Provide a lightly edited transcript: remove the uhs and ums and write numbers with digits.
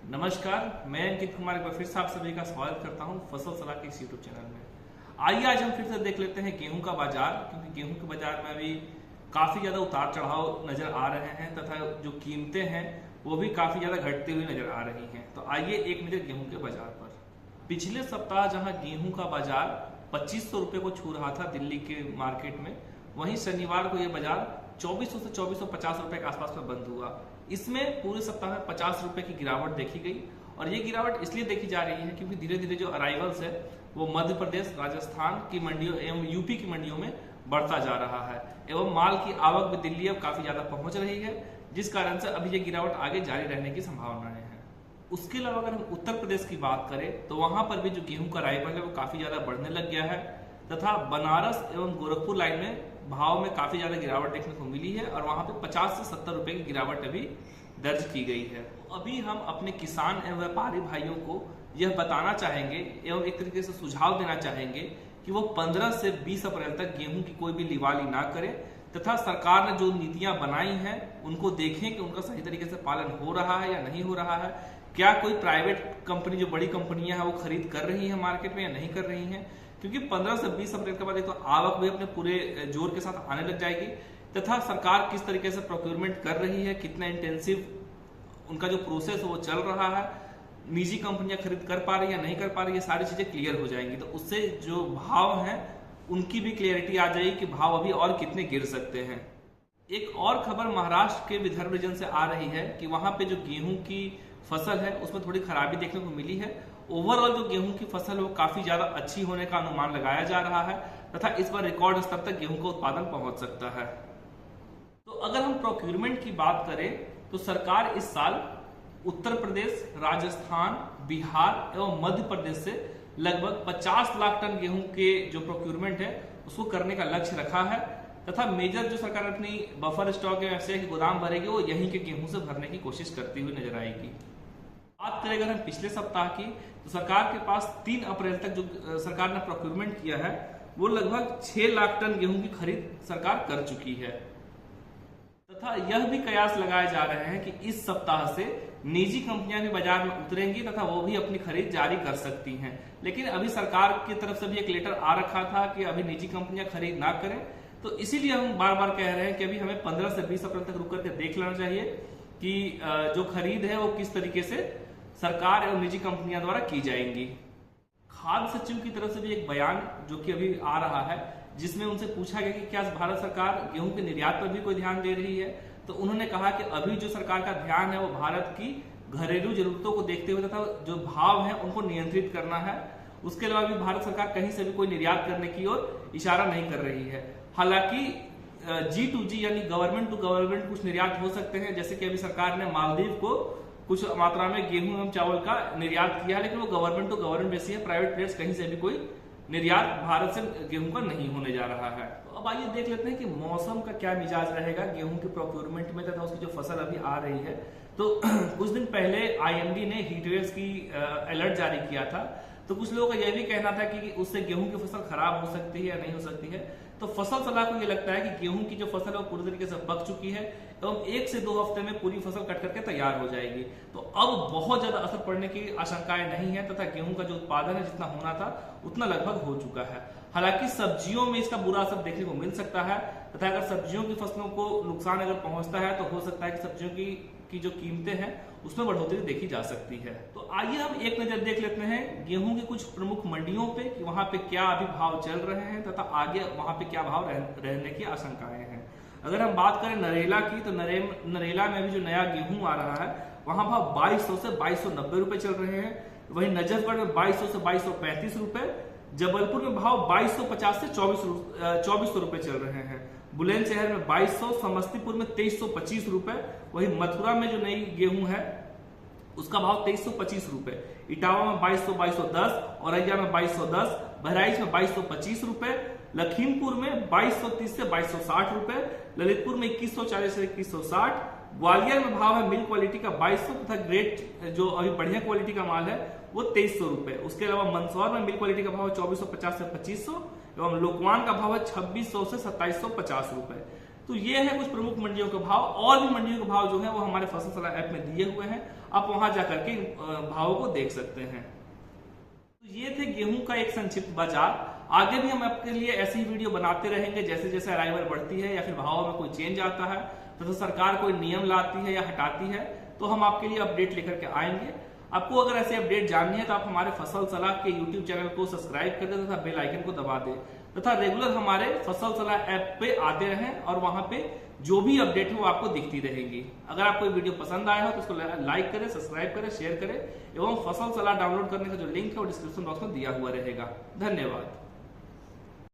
नमस्कार, मैं अंकित कुमार एक बार फिर से आप सभी का स्वागत करता हूं फसल सलाह के इस यूट्यूब चैनल में। आइए आज हम फिर से देख लेते हैं गेहूं का बाजार, क्योंकि गेहूं के बाजार में अभी काफी ज्यादा उतार चढ़ाव नजर आ रहे हैं तथा जो कीमतें हैं वो भी काफी ज्यादा घटती हुई नजर आ रही हैं। तो आइए एक नजर गेहूं के बाजार पर। पिछले सप्ताह जहां गेहूं का बाजार 2500 रुपए को छू रहा था दिल्ली के मार्केट में, वहीं शनिवार को यह बाजार 2400 से 2450 रुपए के आसपास में बंद हुआ। इसमें पूरे सप्ताह में 50 रुपए की गिरावट देखी गई और ये गिरावट इसलिए देखी जा रही है क्योंकि धीरे धीरे जो अराइवल्स है वो मध्य प्रदेश, राजस्थान की मंडियों एवं यूपी की मंडियों में बढ़ता जा रहा है एवं माल की आवक भी दिल्ली अब काफी ज्यादा पहुंच रही है, जिस कारण से अभी ये गिरावट आगे जारी रहने की संभावनाएं हैं। उसके अलावा अगर हम उत्तर प्रदेश की बात करें तो वहां पर भी जो गेहूं का अराइवल है वो काफी ज्यादा बढ़ने लग गया है तथा बनारस एवं गोरखपुर लाइन में भाव में काफी ज्यादा गिरावट देखने को मिली है और वहां पे 50 से 70 रुपए की गिरावट अभी दर्ज की गई है। अभी हम अपने किसान एवं व्यापारी भाइयों को यह बताना चाहेंगे एवं एक तरीके से सुझाव देना चाहेंगे कि वो 15 से 20 अप्रैल तक गेहूं की कोई भी लिवाली ना करें तथा सरकार ने जो नीतियां बनाई हैं उनको देखें कि उनका सही तरीके से पालन हो रहा है या नहीं हो रहा है। क्या कोई प्राइवेट कंपनी, जो बड़ी कंपनियां हैं, वो खरीद कर रही है मार्केट में या नहीं कर रही हैं, क्योंकि 15 से 20 अप्रैल के बाद एक तो आवक भी अपने पूरे जोर के साथ आने लग जाएगी तथा सरकार किस तरीके से प्रोक्योरमेंट कर रही है, कितना इंटेंसिव उनका जो प्रोसेस है वो चल रहा है, निजी कंपनियां खरीद कर पा रही है या नहीं कर पा रही है, सारी चीजें क्लियर हो जाएंगी। तो उससे जो भाव हैं उनकी भी क्लियरिटी आ जाएगी कि भाव अभी और कितने गिर सकते हैं। एक और खबर महाराष्ट्र के विदर्भ रीजन से आ रही है कि वहां पे जो गेहूं की फसल है उसमें थोड़ी खराबी देखने को मिली है। ओवरऑल जो गेहूं की फसल है वो काफी ज्यादा अच्छी होने का अनुमान लगाया जा रहा है तथा इस बार रिकॉर्ड स्तर तक गेहूं का उत्पादन पहुंच सकता है। तो अगर हम प्रोक्यूरमेंट की बात करें तो सरकार इस साल उत्तर प्रदेश, राजस्थान, बिहार एवं मध्य प्रदेश से लगभग 50 लाख टन गेहूं के जो प्रोक्यूरमेंट है उसको करने का लक्ष्य रखा है तथा मेजर जो सरकार अपनी बफर स्टॉक या ऐसे गोदाम भरेगी वो यहीं के गेहूं से भरने की कोशिश करती हुई नजर आएगी। बात करें अगर हम पिछले सप्ताह की तो सरकार के पास 3 अप्रैल तक जो सरकार ने प्रोक्यूरमेंट किया है वो लगभग 6 लाख टन गेहूं की खरीद सरकार कर चुकी है तथा यह भी कयास लगाए जा रहे हैं कि इस सप्ताह से निजी कंपनियां भी बाजार में उतरेंगी तथा वो भी अपनी खरीद जारी कर सकती हैं। लेकिन अभी सरकार की तरफ से भी एक लेटर आ रखा था कि अभी निजी कंपनियां खरीद ना करें, तो इसीलिए हम बार बार कह रहे हैं कि अभी हमें 15 से 20 अप्रैल तक रुक करके देख लेना चाहिए कि जो खरीद है वो किस तरीके से सरकार एवं निजी कंपनियों द्वारा की जाएंगी। खाद्य सचिव की तरफ से भी एक बयान जो कि अभी आ रहा है जिसमें उनसे पूछा गया कि क्या भारत सरकार गेहूं के निर्यात पर भी कोई ध्यान दे रही है, तो उन्होंने कहा कि अभी जो सरकार का ध्यान है वो भारत की घरेलू जरूरतों को देखते हुए तथा जो भाव है उनको नियंत्रित करना है। उसके अलावा भी भारत सरकार कहीं से भी कोई निर्यात करने की ओर इशारा नहीं कर रही है। हालांकि G2G यानी गवर्नमेंट टू गवर्नमेंट कुछ निर्यात हो सकते हैं, जैसे कि अभी सरकार ने मालदीव को कुछ मात्रा में गेहूं एवं चावल का निर्यात किया है, लेकिन वो गवर्नमेंट टू गवर्नमेंट बेसिस है, प्राइवेट प्लेयर्स कहीं से भी कोई निर्यात भारत से गेहूं का नहीं होने जा रहा है। तो अब आइए देख लेते हैं कि मौसम का क्या मिजाज रहेगा गेहूं के प्रोक्यूरमेंट में तथा उसकी जो फसल अभी आ रही है। तो कुछ दिन पहले IMD ने हीट वेव्स की अलर्ट जारी किया था, तो कुछ लोगों का यह भी कहना था कि उससे गेहूं की फसल खराब हो सकती है या नहीं हो सकती है। तो फसल सलाह को यह लगता है कि गेहूं की जो फसल है वो पूरी तरीके से पक चुकी है एवं 1 से 2 हफ्ते में पूरी फसल कट करके तैयार हो जाएगी। तो अब बहुत ज्यादा असर पड़ने की आशंकाएं नहीं है तथा गेहूं का जो उत्पादन है जितना होना था उतना लगभग हो चुका है। हालांकि सब्जियों में इसका बुरा असर देखने को मिल सकता है तथा अगर सब्जियों की फसलों को नुकसान अगर पहुंचता है तो हो सकता है कि सब्जियों की जो कीमतें हैं उसमें बढ़ोतरी देखी जा सकती है। तो आइए हम एक नजर देख लेते हैं गेहूं की कुछ प्रमुख मंडियों पे कि वहां पे क्या अभी भाव चल रहे हैं तथा आगे वहां पे क्या भाव रहने की आशंकाएं हैं। अगर हम बात करें नरेला की तो नरेला में अभी जो नया गेहूं आ रहा है वहां भाव 2200 से 2290 रुपए चल रहे हैं। वहीं नजफगढ़ में 2200 से 2235 रुपए, जबलपुर में भाव 2250 से 2400 रुपए चल रहे हैं। बुलंदशहर में 2200, समस्तीपुर में 2325 रुपए। वहीं मथुरा में जो नई गेहूं है उसका भाव 2325 रुपए, इटावा में 2210, औरैया में 2210, बहराइच में 2225 रुपए, लखीमपुर में 2230 से 2260 रुपए, ललितपुर में 2140 से 2160, ग्वालियर में भाव है मिल्क क्वालिटी का 2200 तथा ग्रेट जो अभी बढ़िया क्वालिटी का माल है वो 2300 रुपए। उसके अलावा मंदसौर में मिल्क क्वालिटी का भाव 2450 से 2500 एवं लोकवान का भाव है 2600 से 2750 रुपए। तो ये है कुछ प्रमुख मंडियों के भाव। और भी मंडियों के भाव जो है वो हमारे फसल सलाह ऐप में दिए हुए हैं, आप वहां जाकर के भावों को देख सकते हैं। तो ये थे गेहूं का एक संक्षिप्त बाजार। आगे भी हम आपके लिए ऐसी वीडियो बनाते रहेंगे जैसे जैसे अराइवल बढ़ती है या फिर भाव में कोई चेंज आता है, तो सरकार कोई नियम लाती है या हटाती है, तो हम आपके लिए अपडेट लेकर के आएंगे। आपको अगर ऐसे अपडेट जाननी है तो आप हमारे फसल सलाह के यूट्यूब चैनल को सब्सक्राइब कर दें तथा बेल आइकन को दबा दें तथा रेगुलर हमारे फसल सलाह ऐप पे आते रहें और वहां पे जो भी अपडेट है वो आपको दिखती रहेगी। अगर आपको ये वीडियो पसंद आया हो तो इसको लाइक करें, सब्सक्राइब करें, शेयर करें एवं फसल सलाह डाउनलोड करने का जो लिंक है वो डिस्क्रिप्शन बॉक्स में दिया हुआ रहेगा। धन्यवाद।